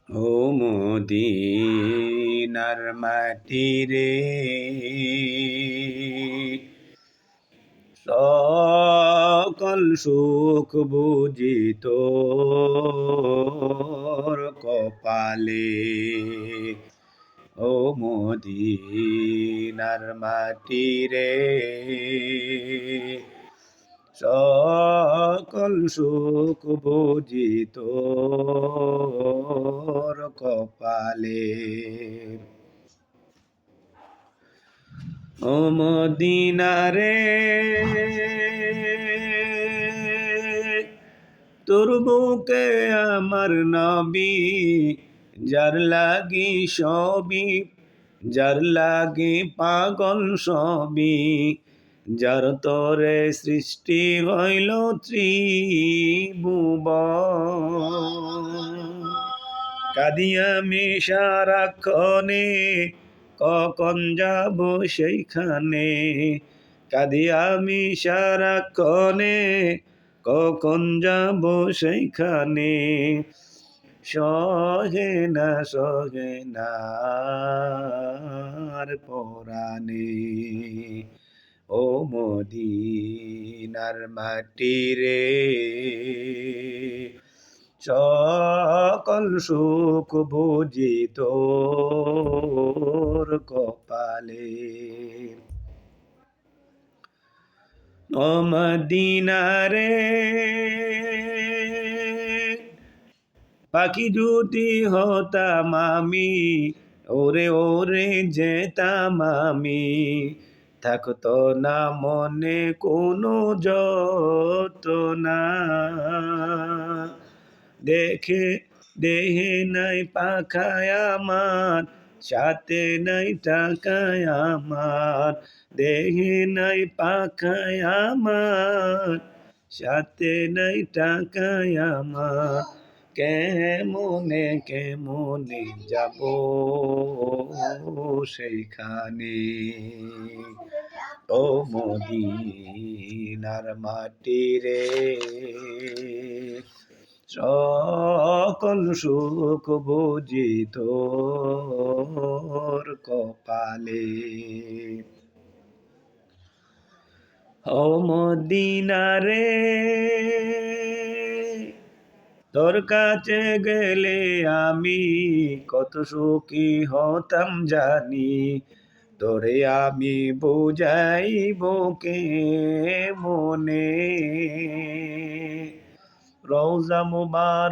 ও মদিনার মাটি রে, সকল সুখ বুঝি তোর কপালে। ও মদিনার মাটি রে, সকল সুখ বুঝি তোর কপালে। ও মদিনা রে, তোর বুকে আমার নবী, যার লাগি সবই, যার লাগি পাগল সবই, যার তরে সৃষ্টি হইল ত্রিভুবন। কাঁদি আমি সারাক্ষণে, কখন যাব সেইখানে। কাঁদি আমি সারাক্ষণে, কখন যাব সেইখানে। সহে না আর পরাণে। ও মদিনার মাটি রে, সকল সুখ বুঝি তোর কপালে। ও মদিনা রে, পাখি যদি হতাম আমি, ওরে ওরে যেতাম আমি। থাকতো না মনে কোনো যন্ত্রণা, দেখে দেহে নাই পাখায় আমার, সাথে নাই টাকায় আমার। দেহে নাই পাখায় আমার, সাথে নাই টাকায় আমার। কেমনে কেমনে যাব সেইখানে। ও মদিনার মাটি রে, সকল সুখ বুঝি তোর কপালে। ও মদিনা রে, তোর কাছে গেলে আমি কত সুখী হতাম জানি। তোরে আমি বুঝাইব কে মনে। রওজা মুবারক